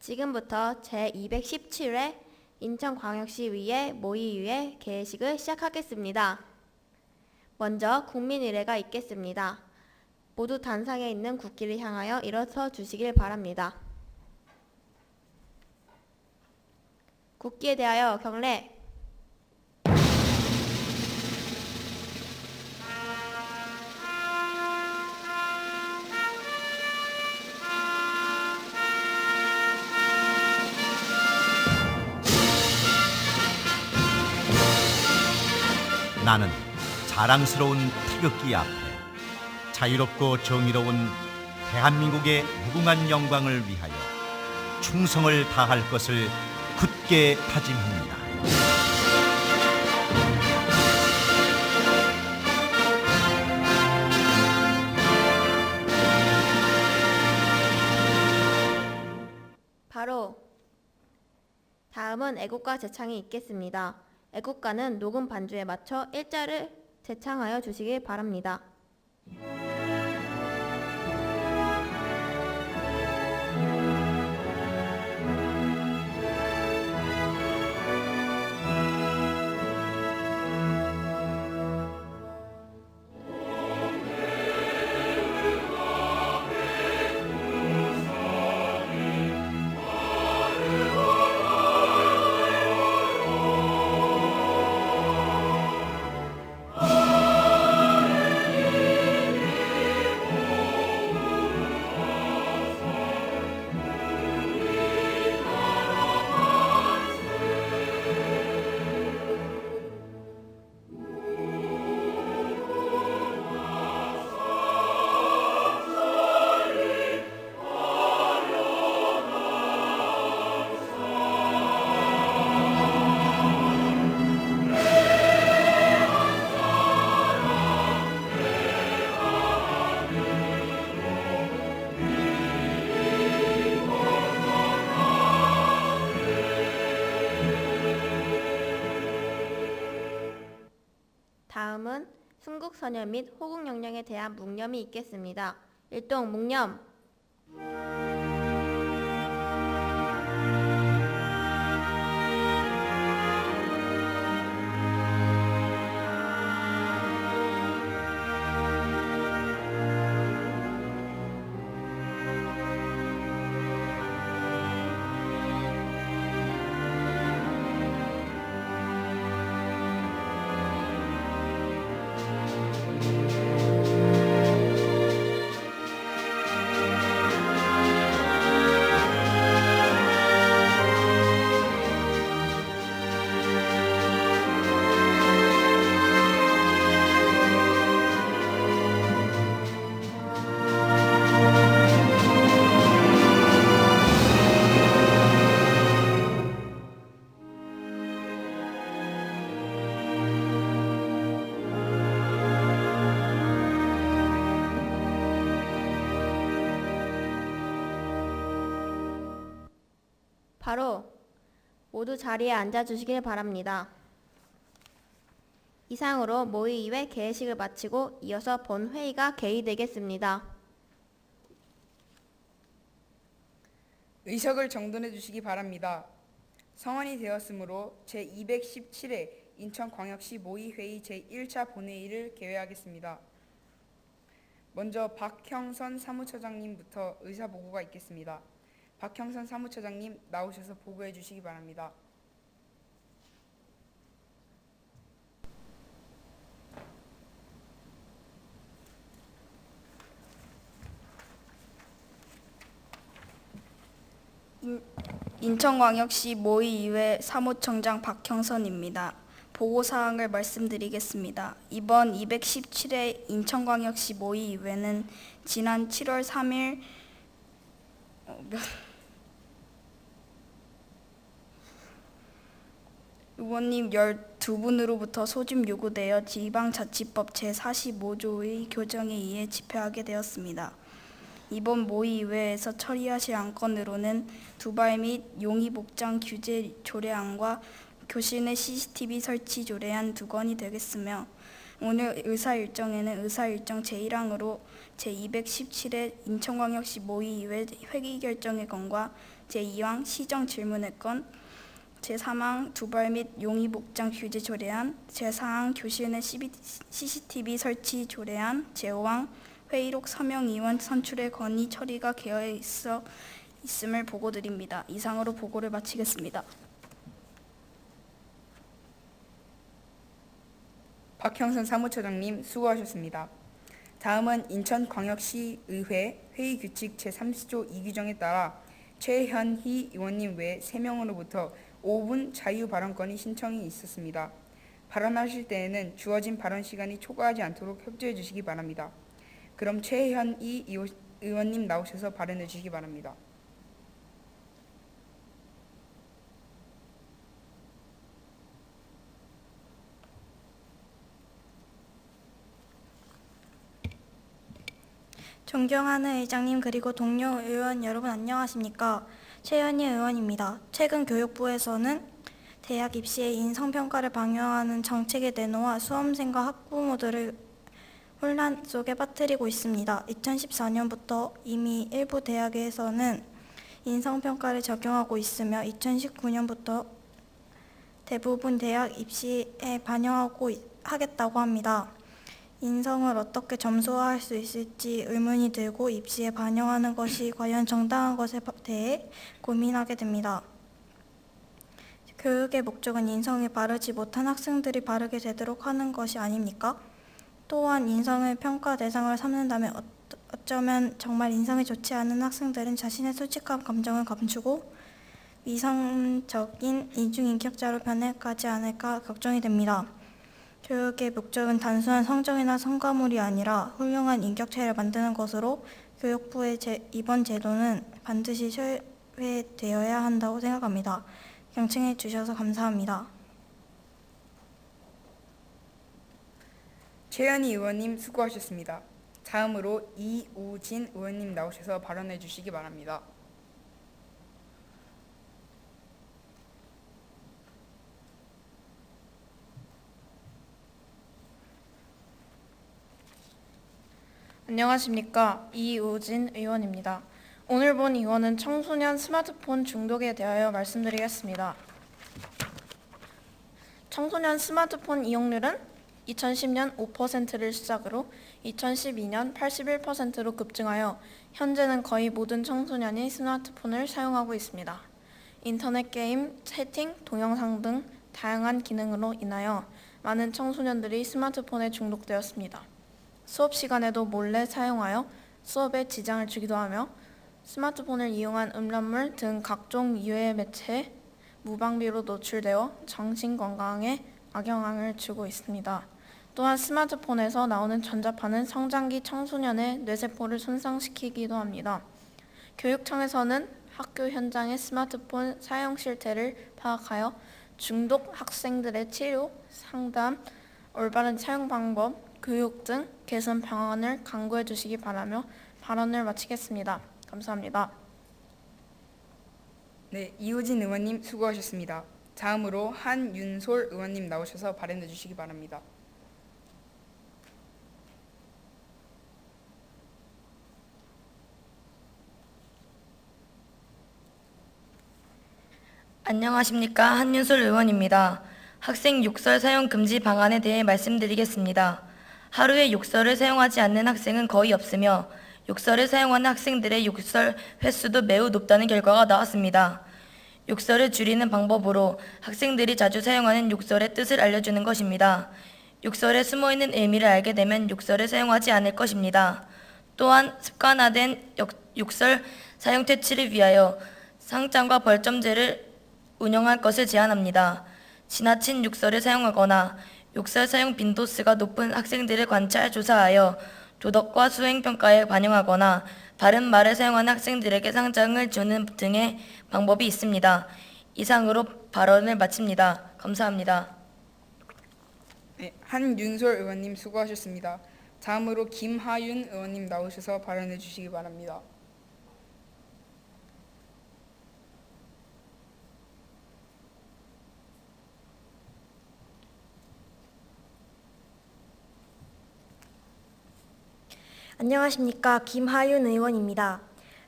지금부터 제217회 인천광역시의회 모의위회 개회식을 시작하겠습니다. 먼저 국민의례가 있겠습니다. 모두 단상에 있는 국기를 향하여 일어서 주시길 바랍니다. 국기에 대하여 경례. 나는 자랑스러운 태극기 앞에 자유롭고 정의로운 대한민국의 무궁한 영광을 위하여 충성을 다할 것을 굳게 다짐합니다. 바로 다음은 애국가 제창이 있겠습니다. 애국가는 녹음 반주에 맞춰 일자를 제창하여 주시길 바랍니다. 다음은 순국선열 및 호국영령에 대한 묵념이 있겠습니다. 일동 묵념. 바로 모두 자리에 앉아주시길 바랍니다. 이상으로 모의위회 개회식을 마치고 이어서 본회의가 개의되겠습니다. 의석을 정돈해 주시기 바랍니다. 성안이 되었으므로 제217회 인천광역시 모의회의 제1차 본회의를 개회하겠습니다. 먼저 박형선 사무처장님부터 의사보고가 있겠습니다. 박형선 사무처장님 나오셔서 보고해 주시기 바랍니다. 인천광역시 모의위회 사무총장 박형선입니다. 보고사항을 말씀드리겠습니다. 이번 217회 인천광역시 모의위회는 지난 7월 3일 의원님 12분으로부터 소집 요구되어 지방자치법 제45조의 교정에 의해 집회하게 되었습니다. 이번 모의위회에서 처리하실 안건으로는 두발 및 용의 복장 규제 조례안과 교실 내 CCTV 설치 조례안 2건이 되겠으며 오늘 의사일정에는 의사일정 제1항으로 제217회 인천광역시 모의회 회의결정의 건과 제2항 시정질문의 건, 제3항 두발 및 용의 목장 규제 조례안, 제4항 교실 내 CCTV 설치 조례안, 제5항 회의록 서명 의원 선출의 건의 처리가 계획 있음을 보고드립니다. 이상으로 보고를 마치겠습니다. 박형선 사무처장님 수고하셨습니다. 다음은 인천광역시의회 회의규칙 제30조 2규정에 따라 최현희 의원님 외 3명으로부터 5분 자유발언권이 신청이 있었습니다. 발언하실 때에는 주어진 발언 시간이 초과하지 않도록 협조해 주시기 바랍니다. 그럼 최현희 의원님 나오셔서 발언해 주시기 바랍니다. 존경하는 의장님 그리고 동료 의원 여러분 안녕하십니까. 최현희 의원입니다. 최근 교육부에서는 대학 입시의 인성평가를 방해하는 정책을 내놓아 수험생과 학부모들을 혼란 속에 빠뜨리고 있습니다. 2014년부터 이미 일부 대학에서는 인성평가를 적용하고 있으며 2019년부터 대부분 대학 입시에 반영하고 하겠다고 합니다. 인성을 어떻게 점수화할 수 있을지 의문이 들고 입시에 반영하는 것이 과연 정당한 것에 대해 고민하게 됩니다. 교육의 목적은 인성이 바르지 못한 학생들이 바르게 되도록 하는 것이 아닙니까? 또한 인성을 평가 대상으로 삼는다면 어쩌면 정말 인성이 좋지 않은 학생들은 자신의 솔직한 감정을 감추고 위선적인 이중인격자로 변해가지 않을까 걱정이 됩니다. 교육의 목적은 단순한 성적이나 성과물이 아니라 훌륭한 인격체를 만드는 것으로 교육부의 이번 제도는 반드시 철회되어야 한다고 생각합니다. 경청해 주셔서 감사합니다. 최현희 의원님 수고하셨습니다. 다음으로 이우진 의원님 나오셔서 발언해 주시기 바랍니다. 안녕하십니까. 이우진 의원입니다. 오늘 본 의원은 청소년 스마트폰 중독에 대하여 말씀드리겠습니다. 청소년 스마트폰 이용률은 2010년 5%를 시작으로 2012년 81%로 급증하여 현재는 거의 모든 청소년이 스마트폰을 사용하고 있습니다. 인터넷 게임, 채팅, 동영상 등 다양한 기능으로 인하여 많은 청소년들이 스마트폰에 중독되었습니다. 수업 시간에도 몰래 사용하여 수업에 지장을 주기도 하며 스마트폰을 이용한 음란물 등 각종 유해 매체에 무방비로 노출되어 정신 건강에 악영향을 주고 있습니다. 또한 스마트폰에서 나오는 전자파는 성장기 청소년의 뇌세포를 손상시키기도 합니다. 교육청에서는 학교 현장의 스마트폰 사용 실태를 파악하여 중독 학생들의 치료, 상담, 올바른 사용 방법, 교육 등 개선 방안을 강구해 주시기 바라며 발언을 마치겠습니다. 감사합니다. 네, 이우진 의원님 수고하셨습니다. 다음으로 한윤솔 의원님 나오셔서 발언해 주시기 바랍니다. 안녕하십니까. 한윤솔 의원입니다. 학생 욕설 사용 금지 방안에 대해 말씀드리겠습니다. 하루에 욕설을 사용하지 않는 학생은 거의 없으며 욕설을 사용하는 학생들의 욕설 횟수도 매우 높다는 결과가 나왔습니다. 욕설을 줄이는 방법으로 학생들이 자주 사용하는 욕설의 뜻을 알려주는 것입니다. 욕설에 숨어있는 의미를 알게 되면 욕설을 사용하지 않을 것입니다. 또한 습관화된 욕설 사용 퇴치를 위하여 상장과 벌점제를 운영할 것을 제안합니다. 지나친 욕설을 사용하거나 욕설 사용 빈도수가 높은 학생들을 관찰 조사하여 도덕과 수행평가에 반영하거나 바른 말을 사용하는 학생들에게 상장을 주는 등의 방법이 있습니다. 이상으로 발언을 마칩니다. 감사합니다. 네, 한윤솔 의원님 수고하셨습니다. 다음으로 김하윤 의원님 나오셔서 발언해 주시기 바랍니다. 안녕하십니까. 김하윤 의원입니다.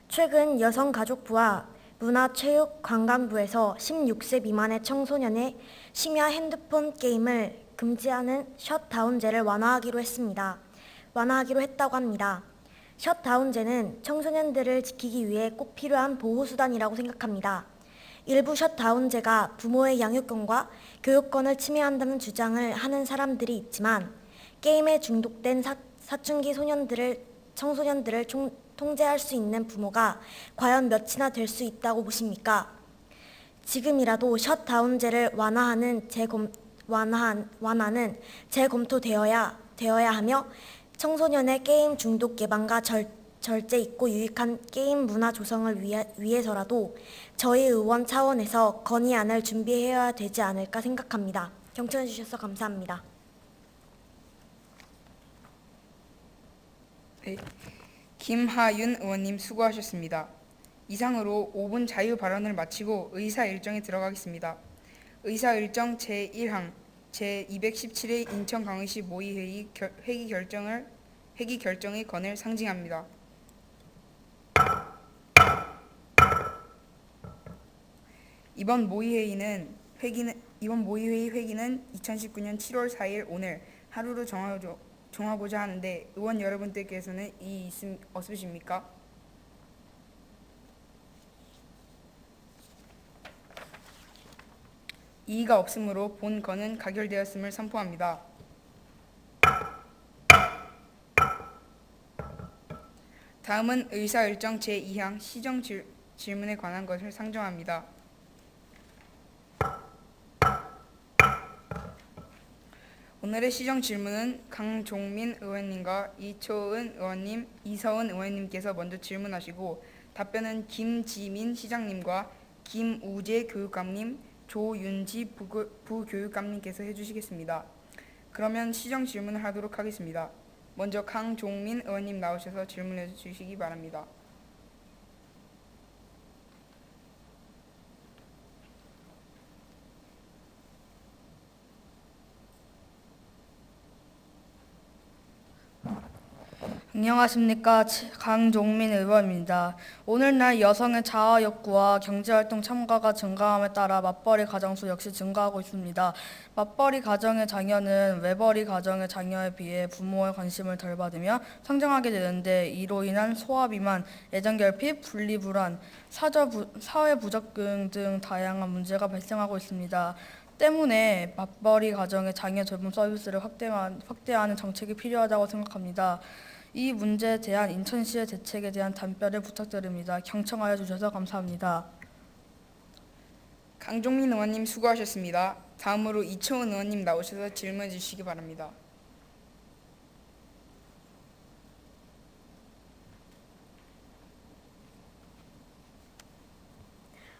최근 여성가족부와 문화체육관광부에서 16세 미만의 청소년의 심야 핸드폰 게임을 금지하는 셧다운제를 완화하기로 했다고 합니다. 셧다운제는 청소년들을 지키기 위해 꼭 필요한 보호수단이라고 생각합니다. 일부 셧다운제가 부모의 양육권과 교육권을 침해한다는 주장을 하는 사람들이 있지만 게임에 중독된 사춘기 청소년들을 통제할 수 있는 부모가 과연 몇이나 될 수 있다고 보십니까? 지금이라도 셧다운제를 완화는 재검토되어야 하며 청소년의 게임 중독 예방과 절제 있고 유익한 게임 문화 조성을 위해서라도 저희 의원 차원에서 건의안을 준비해야 되지 않을까 생각합니다. 경청해 주셔서 감사합니다. 네. 김하윤 의원님 수고하셨습니다. 이상으로 5분 자유 발언을 마치고 의사 일정에 들어가겠습니다. 의사 일정 제1항 제217회 인천광역시 모의회의 회기 결정의 건을 상징합니다. 이번 모의회의 회기는 2019년 7월 4일 오늘 하루로 정하고자 하는데 의원 여러분들께서는 이의 없으십니까? 이의가 없으므로 본 건은 가결되었음을 선포합니다. 다음은 의사일정 제2항 시정 질문에 관한 것을 상정합니다. 오늘의 시정 질문은 강종민 의원님과 이초은 의원님, 이서은 의원님께서 먼저 질문하시고 답변은 김지민 시장님과 김우재 교육감님, 조윤지 부교육감님께서 해주시겠습니다. 그러면 시정 질문을 하도록 하겠습니다. 먼저 강종민 의원님 나오셔서 질문해 주시기 바랍니다. 안녕하십니까. 강종민 의원입니다. 오늘날 여성의 자아 욕구와 경제활동 참가가 증가함에 따라 맞벌이 가정수 역시 증가하고 있습니다. 맞벌이 가정의 자녀는 외벌이 가정의 자녀에 비해 부모의 관심을 덜 받으며 성장하게 되는데 이로 인한 소아비만, 애정결핍, 분리불안, 사회 부적응 등 다양한 문제가 발생하고 있습니다. 때문에 맞벌이 가정의 자녀 돌봄 서비스를 확대하는 정책이 필요하다고 생각합니다. 이 문제에 대한 인천시의 대책에 대한 답변을 부탁드립니다. 경청하여 주셔서 감사합니다. 강종민 의원님 수고하셨습니다. 다음으로 이초은 의원님 나오셔서 질문해 주시기 바랍니다.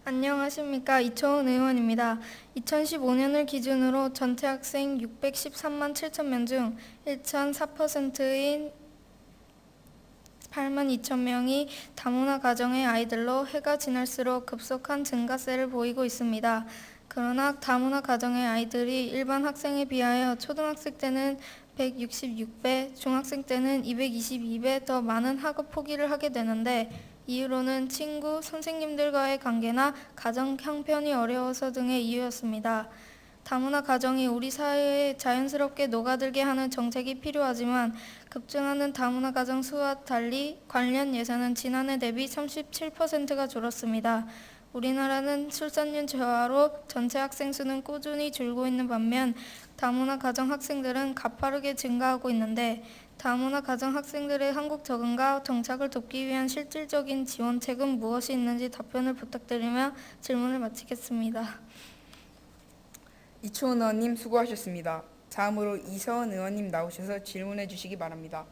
안녕하십니까. 이초은 의원입니다. 2015년을 기준으로 전체 학생 613만 7천 명 중 1.4%인 8만 2천 명이 다문화 가정의 아이들로 해가 지날수록 급속한 증가세를 보이고 있습니다. 그러나 다문화 가정의 아이들이 일반 학생에 비하여 초등학생 때는 166배, 중학생 때는 222배 더 많은 학업 포기를 하게 되는데 이유로는 친구, 선생님들과의 관계나 가정 형편이 어려워서 등의 이유였습니다. 다문화 가정이 우리 사회에 자연스럽게 녹아들게 하는 정책이 필요하지만 급증하는 다문화 가정 수와 달리 관련 예산은 지난해 대비 37%가 줄었습니다. 우리나라는 출산율 저하로 전체 학생 수는 꾸준히 줄고 있는 반면 다문화 가정 학생들은 가파르게 증가하고 있는데 다문화 가정 학생들의 한국 적응과 정착을 돕기 위한 실질적인 지원책은 무엇이 있는지 답변을 부탁드리며 질문을 마치겠습니다. 이초은 의원님 수고하셨습니다. 다음으로 이서은 의원님 나오셔서 질문해 주시기 바랍니다.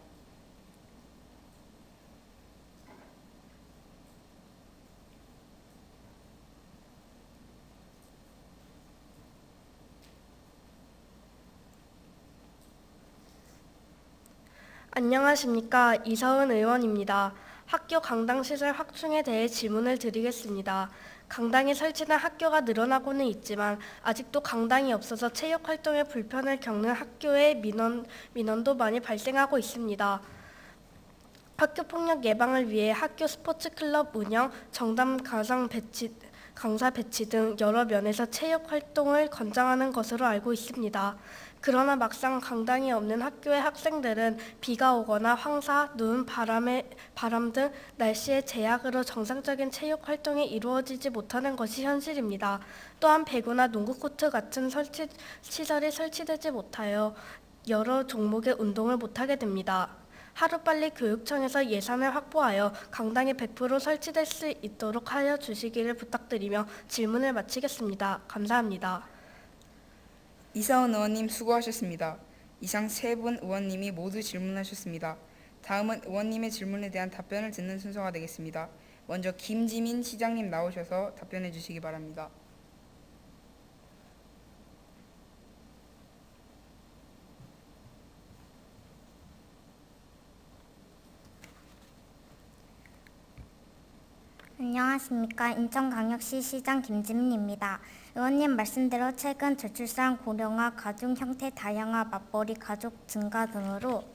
안녕하십니까. 이서은 의원입니다. 학교 강당시설 확충에 대해 질문을 드리겠습니다. 강당이 설치된 학교가 늘어나고는 있지만 아직도 강당이 없어서 체육활동에 불편을 겪는 학교의 민원도 많이 발생하고 있습니다. 학교 폭력 예방을 위해 학교 스포츠 클럽 운영, 정담 강사 배치 등 여러 면에서 체육 활동을 권장하는 것으로 알고 있습니다. 그러나 막상 강당이 없는 학교의 학생들은 비가 오거나 황사, 눈, 바람 등 날씨의 제약으로 정상적인 체육 활동이 이루어지지 못하는 것이 현실입니다. 또한 배구나 농구 코트 같은 시설이 설치되지 못하여 여러 종목의 운동을 못하게 됩니다. 하루빨리 교육청에서 예산을 확보하여 강당이 100% 설치될 수 있도록 하여 주시기를 부탁드리며 질문을 마치겠습니다. 감사합니다. 이사원 의원님 수고하셨습니다. 이상 3분 의원님이 모두 질문하셨습니다. 다음은 의원님의 질문에 대한 답변을 듣는 순서가 되겠습니다. 먼저 김지민 시장님 나오셔서 답변해 주시기 바랍니다. 안녕하십니까. 인천광역시 시장 김지민입니다. 의원님 말씀대로 최근 저출산, 고령화, 가족 형태 다양화, 맞벌이 가족 증가 등으로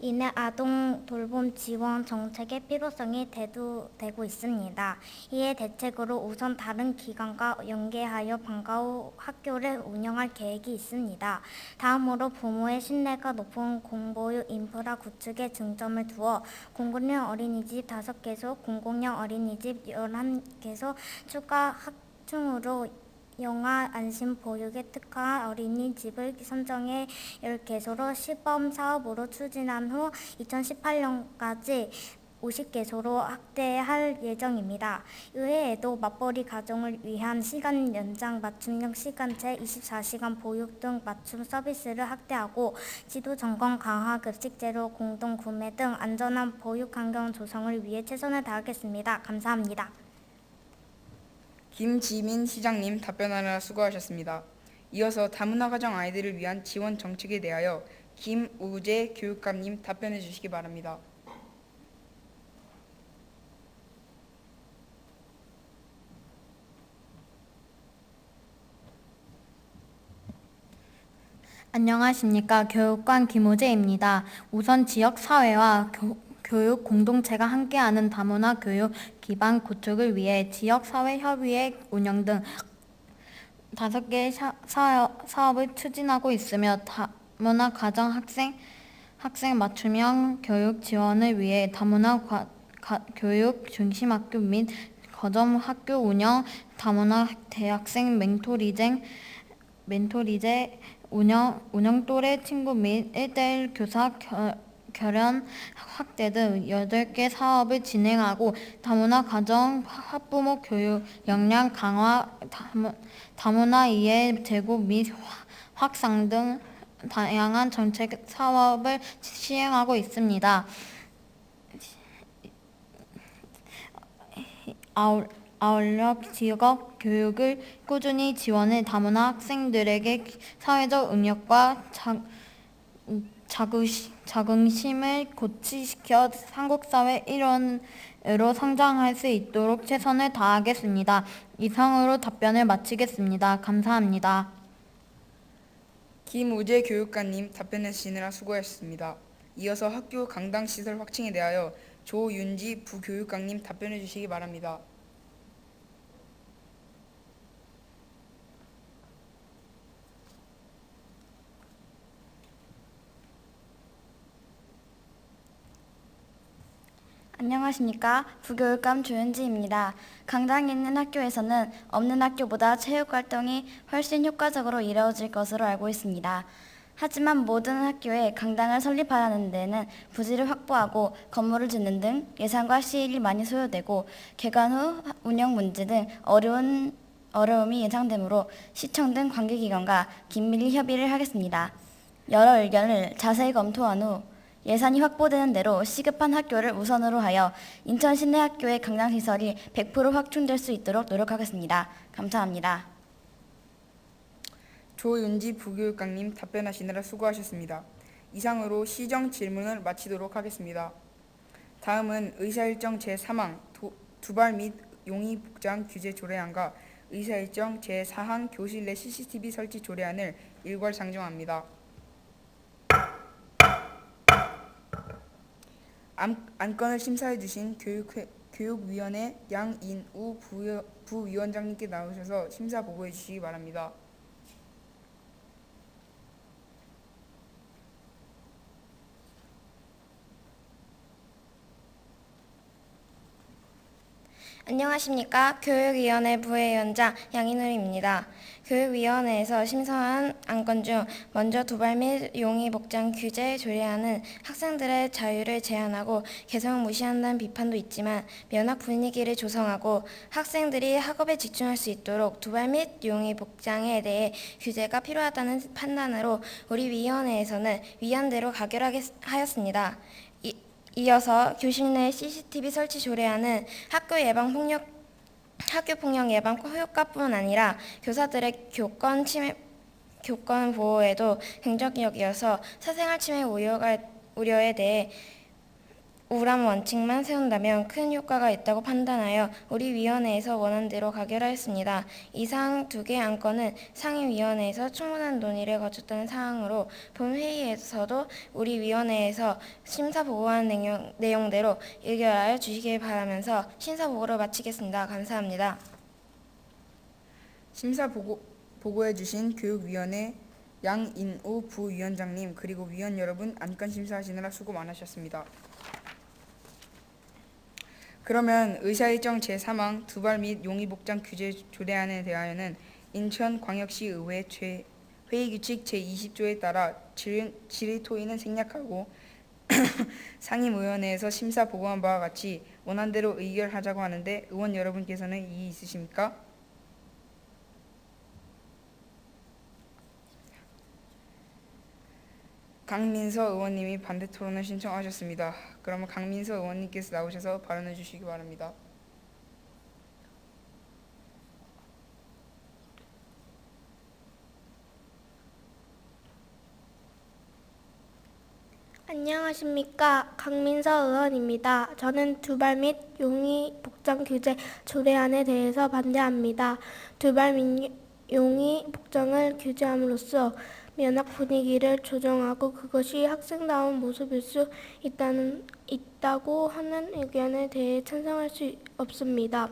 인해 아동 돌봄 지원 정책의 필요성이 대두되고 있습니다. 이에 대책으로 우선 다른 기관과 연계하여 방과 후 학교를 운영할 계획이 있습니다. 다음으로 부모의 신뢰가 높은 공보육 인프라 구축에 중점을 두어 공군형 어린이집 5개소, 공공형 어린이집 11개소 추가 확충으로 영아 안심 보육에 특화한 어린이집을 선정해 10개소로 시범 사업으로 추진한 후 2018년까지 50개소로 확대할 예정입니다. 이외에도 맞벌이 가정을 위한 시간 연장 맞춤형 시간제 24시간 보육 등 맞춤 서비스를 확대하고 지도 점검 강화, 급식 재료 공동 구매 등 안전한 보육 환경 조성을 위해 최선을 다하겠습니다. 감사합니다. 김지민 시장님 답변하느라 수고하셨습니다. 이어서 다문화 가정 아이들을 위한 지원 정책에 대하여 김우재 교육감님 답변해 주시기 바랍니다. 안녕하십니까. 교육관 김우재입니다. 우선 지역사회와 교육 공동체가 함께하는 다문화 교육 기반 구축을 위해 지역사회협의회 운영 등 5개의 사업을 추진하고 있으며 다문화 가정 학생 맞춤형 교육 지원을 위해 다문화 교육 중심학교 및 거점 학교 운영, 다문화 대학생 멘토리제 운영 또래 친구 및 1:1 교사 결연 확대 등 8개 사업을 진행하고 다문화 가정 학부모 교육 역량 강화, 다문화 이해 제고 및 확산 등 다양한 정책 사업을 시행하고 있습니다. 아울러 지역 교육을 꾸준히 지원해 다문화 학생들에게 사회적 응력과 자긍심을 고취시켜 한국사회 일원으로 성장할 수 있도록 최선을 다하겠습니다. 이상으로 답변을 마치겠습니다. 감사합니다. 김우재 교육관님 답변해 주시느라 수고하셨습니다. 이어서 학교 강당시설 확충에 대하여 조윤지 부교육감님 답변해 주시기 바랍니다. 안녕하십니까. 부교육감 조윤지입니다. 강당이 있는 학교에서는 없는 학교보다 체육활동이 훨씬 효과적으로 이루어질 것으로 알고 있습니다. 하지만 모든 학교에 강당을 설립하는 데는 부지를 확보하고 건물을 짓는 등 예산과 시일이 많이 소요되고 개관 후 운영 문제 등 어려움이 예상되므로 시청 등 관계기관과 긴밀히 협의를 하겠습니다. 여러 의견을 자세히 검토한 후 예산이 확보되는 대로 시급한 학교를 우선으로 하여 인천 시내 학교의 강당시설이 100% 확충될 수 있도록 노력하겠습니다. 감사합니다. 조윤지 부교육감님 답변하시느라 수고하셨습니다. 이상으로 시정 질문을 마치도록 하겠습니다. 다음은 의사일정 제3항 두발 및 용의 복장 규제 조례안과 의사일정 제4항 교실 내 CCTV 설치 조례안을 일괄 상정합니다. 안건을 심사해 주신 교육위원회 양인우 부위원장님께 나오셔서 심사 보고해 주시기 바랍니다. 안녕하십니까. 교육위원회 부위원장 양인우입니다. 교육위원회에서 심사한 안건 중 먼저 도발 및 용의 복장 규제 조례안은 학생들의 자유를 제한하고 개성을 무시한다는 비판도 있지만 면학 분위기를 조성하고 학생들이 학업에 집중할 수 있도록 도발 및 용의 복장에 대해 규제가 필요하다는 판단으로 우리 위원회에서는 위안대로 가결하게 하였습니다. 이어서 교실 내 CCTV 설치 조례안은 학교 폭력 예방 효과뿐 아니라 교사들의 교권 보호에도 긍정적이어서 사생활 침해 우려에 대해 우람 원칙만 세운다면 큰 효과가 있다고 판단하여 우리 위원회에서 원한 대로 가결하였습니다. 이상 두 개 안건은 상임위원회에서 충분한 논의를 거쳤다는 사항으로 본회의에서도 우리 위원회에서 심사 보고한 내용대로 의결하여 주시길 바라면서 심사 보고를 마치겠습니다. 감사합니다. 심사 보고해 주신 교육위원회 양인우 부위원장님 그리고 위원 여러분 안건 심사하시느라 수고 많으셨습니다. 그러면 의사일정 제3항 두발 및 용의 복장 규제 조례안에 대하여는 인천광역시의회 회의규칙 제20조에 따라 질의 토의는 생략하고 상임위원회에서 심사 보고한 바와 같이 원안대로 의결하자고 하는데 의원 여러분께서는 이의 있으십니까? 강민서 의원님이 반대 토론을 신청하셨습니다. 그러면 강민서 의원님께서 나오셔서 발언해 주시기 바랍니다. 안녕하십니까. 강민서 의원입니다. 저는 두발 및 용의 복장 규제 조례안에 대해서 반대합니다. 두발 및 용의 복장을 규제함으로써 면학 분위기를 조정하고 그것이 학생다운 모습일 수 있다고 하는 의견에 대해 찬성할 수 없습니다.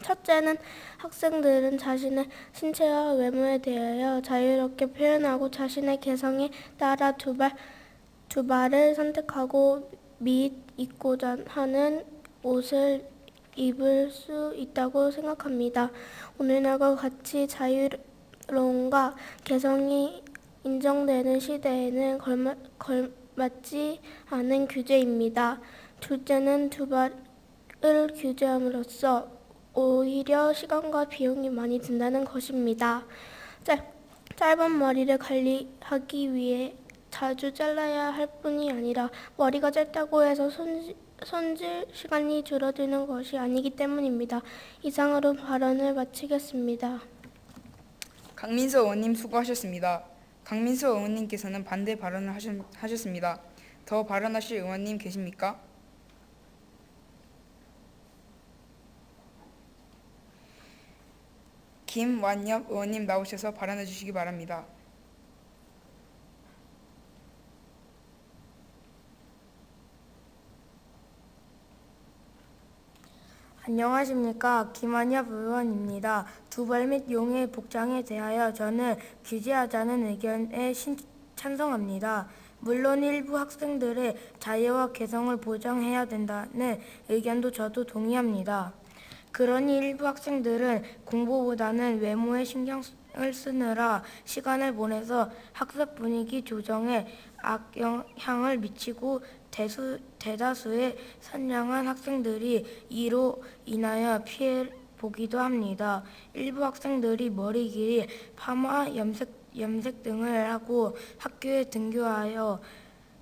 첫째는 학생들은 자신의 신체와 외모에 대하여 자유롭게 표현하고 자신의 개성에 따라 두발을 선택하고 및 입고자 하는 옷을 입을 수 있다고 생각합니다. 오늘날과 같이 자유로움과 개성이 인정되는 시대에는 걸맞지 않은 규제입니다. 둘째는 두발을 규제함으로써 오히려 시간과 비용이 많이 든다는 것입니다. 짧은 머리를 관리하기 위해 자주 잘라야 할 뿐이 아니라 머리가 짧다고 해서 손질 시간이 줄어드는 것이 아니기 때문입니다. 이상으로 발언을 마치겠습니다. 강민서 의원님 수고하셨습니다. 강민서 의원님께서는 반대 발언을 하셨습니다. 더 발언하실 의원님 계십니까? 김완엽 의원님 나오셔서 발언해 주시기 바랍니다. 안녕하십니까. 김한엽 의원입니다. 두발 및 용의 복장에 대하여 저는 규제하자는 의견에 찬성합니다. 물론 일부 학생들의 자유와 개성을 보장해야 된다는 의견도 저도 동의합니다. 그러니 일부 학생들은 공부보다는 외모에 신경을 쓰느라 시간을 보내서 학습 분위기 조정에 악영향을 미치고 대다수의 선량한 학생들이 이로 인하여 피해를 보기도 합니다. 일부 학생들이 머리 길이, 파마, 염색 등을 하고 학교에 등교하여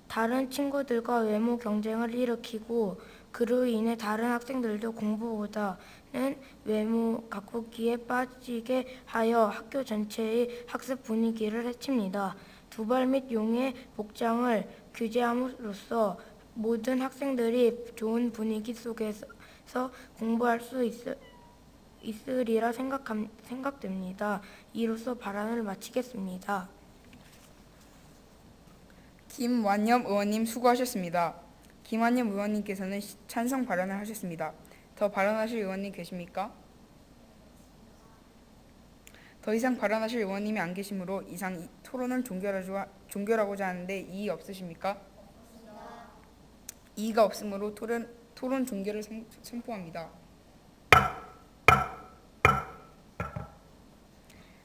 다른 친구들과 외모 경쟁을 일으키고 그로 인해 다른 학생들도 공부보다는 외모 가꾸기에 빠지게 하여 학교 전체의 학습 분위기를 해칩니다. 두발 및 용의 복장을 규제함으로써 모든 학생들이 좋은 분위기 속에서 공부할 수 있으리라 생각됩니다. 이로써 발언을 마치겠습니다. 김완엽 의원님 수고하셨습니다. 김한님 의원님께서는 찬성 발언을 하셨습니다. 더 발언하실 의원님 계십니까? 더 이상 발언하실 의원님이 안 계시므로 이상 이 토론을 종결하고자 하는데 이의 없으십니까? 이의가 없으므로 토론 종결을 선포합니다.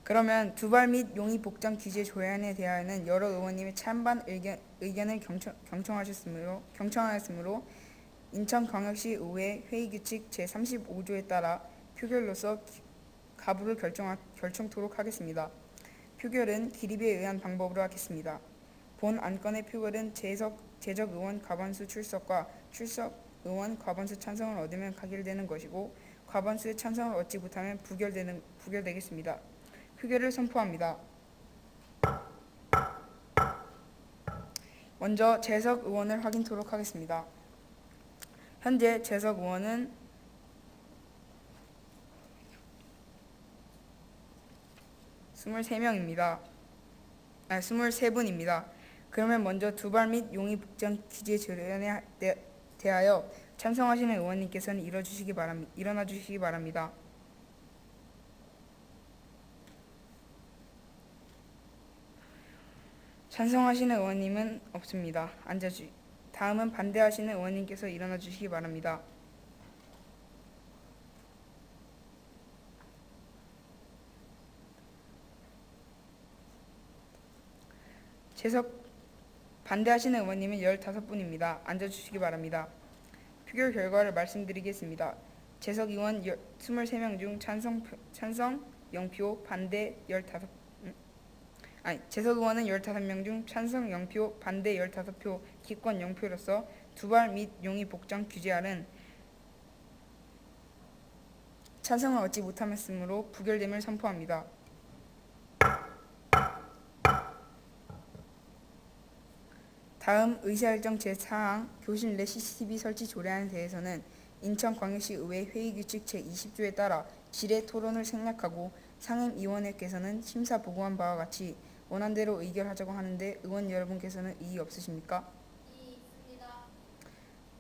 그러면 두발 및 용의 복장 규제 조례안에 대하여는 여러 의원님의 찬반 의견을 경청하였으므로 인천광역시 의회 회의규칙 제35조에 따라 표결로서 가부를 결정토록 하겠습니다. 표결은 기립에 의한 방법으로 하겠습니다. 본 안건의 표결은 제적 의원 과반수 출석과 출석 의원 과반수 찬성을 얻으면 가결되는 것이고 과반수의 찬성을 얻지 못하면 부결되겠습니다. 표결을 선포합니다. 먼저 재석 의원을 확인토록 하겠습니다. 현재 재석 의원은 23분입니다. 그러면 먼저 두발 및 용의 복장 규제 조례안에 대하여 찬성하시는 의원님께서는 일어나 주시기 바랍니다. 찬성하시는 의원님은 없습니다. 다음은 반대하시는 의원님께서 일어나 주시기 바랍니다. 반대하시는 의원님은 15분입니다. 앉아주시기 바랍니다. 표결 결과를 말씀드리겠습니다. 재석 의원 23명 중 찬성 0표, 반대 15. 재석 의원은 15명 중 찬성 0표, 반대 15표, 기권 0표로서 두발 및 용의 복장 규제안은 찬성을 얻지 못하였으므로 부결됨을 선포합니다. 다음 의사일정 제4항 교실 내 CCTV 설치 조례안에 대해서는 인천광역시 의회 회의규칙 제20조에 따라 질의 토론을 생략하고 상임위원회께서는 심사 보고한 바와 같이 원안대로 의결하자고 하는데 의원 여러분께서는 이의 없으십니까? 이의 있습니다.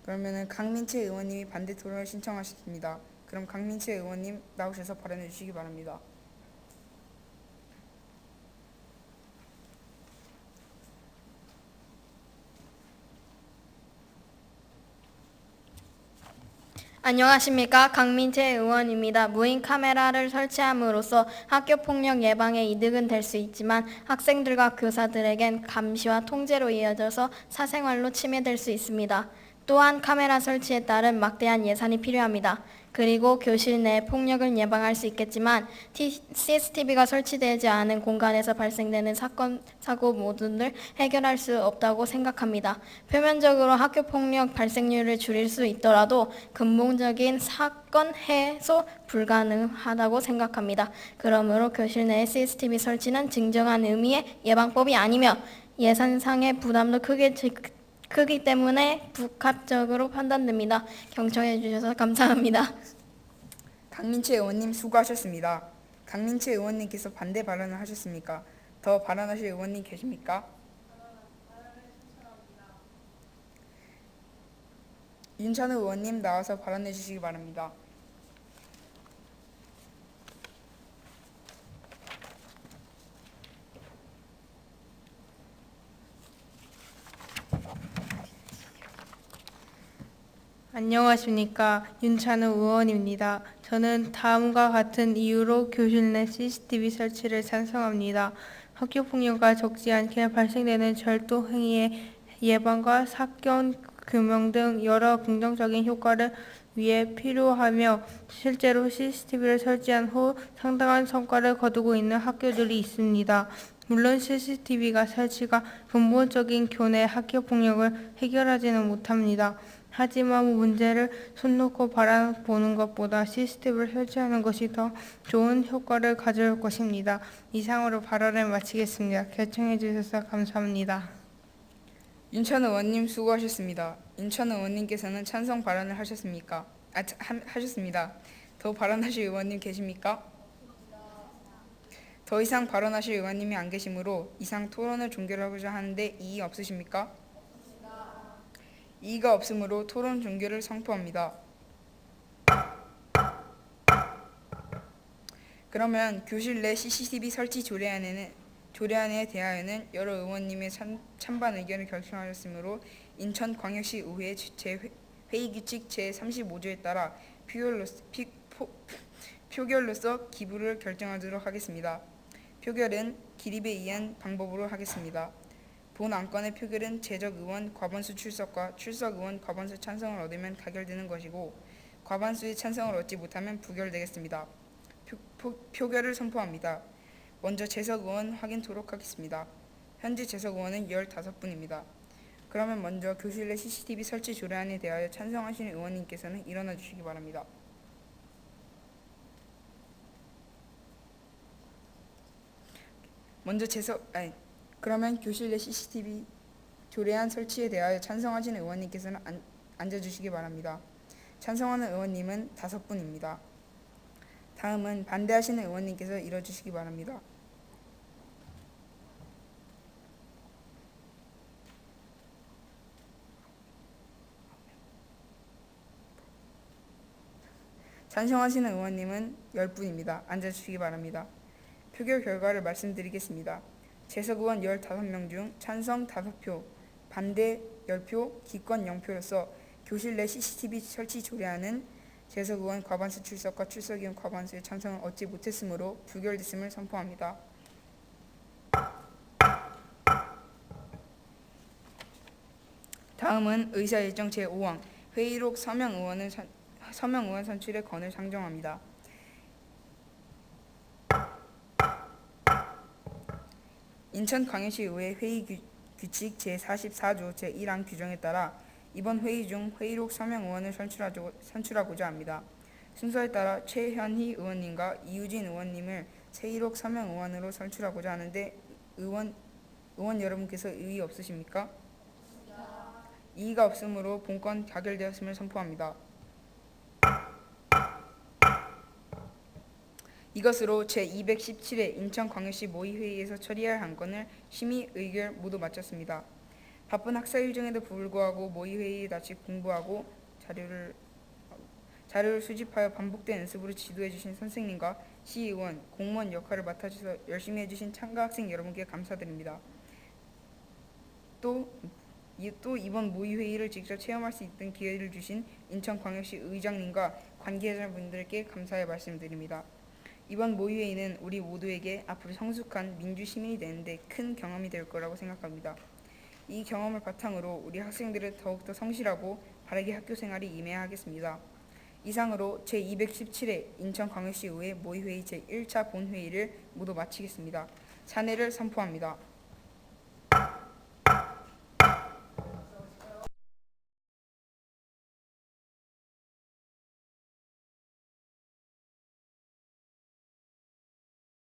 그러면은 강민채 의원님이 반대 토론을 신청하셨습니다. 그럼 강민채 의원님 나오셔서 발언해 주시기 바랍니다. 안녕하십니까. 강민채 의원입니다. 무인 카메라를 설치함으로써 학교폭력 예방에 이득은 될 수 있지만 학생들과 교사들에겐 감시와 통제로 이어져서 사생활로 침해될 수 있습니다. 또한 카메라 설치에 따른 막대한 예산이 필요합니다. 그리고 교실 내 폭력을 예방할 수 있겠지만 CCTV가 설치되지 않은 공간에서 발생되는 사건, 사고 모두를 해결할 수 없다고 생각합니다. 표면적으로 학교폭력 발생률을 줄일 수 있더라도 근본적인 사건 해소 불가능하다고 생각합니다. 그러므로 교실 내에 CCTV 설치는 진정한 의미의 예방법이 아니며 예산상의 부담도 크기 때문에 불합리적으로 판단됩니다. 경청해 주셔서 감사합니다. 강민채 의원님 수고하셨습니다. 강민채 의원님께서 반대 발언을 하셨습니까? 더 발언하실 의원님 계십니까? 윤찬우 의원님 나와서 발언해 주시기 바랍니다. 안녕하십니까. 윤찬우 의원입니다. 저는 다음과 같은 이유로 교실 내 CCTV 설치를 찬성합니다. 학교폭력과 적지 않게 발생되는 절도 행위의 예방과 사건 규명 등 여러 긍정적인 효과를 위해 필요하며 실제로 CCTV를 설치한 후 상당한 성과를 거두고 있는 학교들이 있습니다. 물론 CCTV가 설치가 근본적인 교내 학교폭력을 해결하지는 못합니다. 하지만 문제를 손 놓고 바라보는 것보다 CCTV를 설치하는 것이 더 좋은 효과를 가져올 것입니다. 이상으로 발언을 마치겠습니다. 결정해 주셔서 감사합니다. 윤찬우 의원님 수고하셨습니다. 윤찬우 의원님께서는 찬성 발언을 하셨습니까? 하셨습니다. 더 발언하실 의원님 계십니까? 더 이상 발언하실 의원님이 안 계시므로 이상 토론을 종결하고자 하는데 이의 없으십니까? 이의가 없으므로 토론 종결을 선포합니다. 그러면 교실 내 CCTV 설치 조례안에 대하여는 여러 의원님의 찬반 의견을 결정하였으므로 인천광역시의회 회의규칙 제35조에 따라 표결로서 기부를 결정하도록 하겠습니다. 표결은 기립에 의한 방법으로 하겠습니다. 본 안건의 표결은 제적 의원 과반수 출석과 출석 의원 과반수 찬성을 얻으면 가결되는 것이고 과반수의 찬성을 얻지 못하면 부결되겠습니다. 표결을 선포합니다. 먼저 재석 의원 확인토록 하겠습니다. 현재 재석 의원은 15분입니다. 그러면 먼저 교실 내 CCTV 설치 조례안에 대하여 찬성하시는 의원님께서는 일어나 주시기 바랍니다. 그러면 교실 내 CCTV 조례안 설치에 대하여 찬성하시는 의원님께서는 앉아주시기 바랍니다. 찬성하는 의원님은 5분입니다. 다음은 반대하시는 의원님께서 일어주시기 바랍니다. 찬성하시는 의원님은 10분입니다. 앉아주시기 바랍니다. 표결 결과를 말씀드리겠습니다. 재석 의원 15명 중 찬성 5표, 반대 10표, 기권 0표로서 교실 내 CCTV 설치 조례안은 재석 의원 과반수 출석과 출석 의원 과반수의 찬성을 얻지 못했으므로 부결됐음을 선포합니다. 다음은 의사일정 제5항 회의록 서명 의원 선출의 건을 상정합니다. 인천광역시의회 회의규칙 제44조 제1항 규정에 따라 이번 회의 중 회의록 서명 의원을 선출하고자 합니다. 순서에 따라 최현희 의원님과 이유진 의원님을 회의록 서명 의원으로 선출하고자 하는데 의원 여러분께서 이의 없으십니까? 이의가 없으므로 본건 가결되었음을 선포합니다. 이것으로 제217회 인천광역시 모의회의에서 처리할 안건을 심의, 의결 모두 마쳤습니다. 바쁜 학사 일정에도 불구하고 모의회의에 낯이 공부하고 자료를 수집하여 반복된 연습으로 지도해 주신 선생님과 시의원, 공무원 역할을 맡아주셔서 열심히 해주신 참가 학생 여러분께 감사드립니다. 또 이번 모의회의를 직접 체험할 수 있는 기회를 주신 인천광역시 의장님과 관계자분들께 감사의 말씀드립니다. 이번 모의회의는 우리 모두에게 앞으로 성숙한 민주시민이 되는데 큰 경험이 될 거라고 생각합니다. 이 경험을 바탕으로 우리 학생들은 더욱더 성실하고 바르게 학교생활에 임해야 하겠습니다. 이상으로 제217회 인천광역시의회 모의회의 제1차 본회의를 모두 마치겠습니다. 사내를 선포합니다.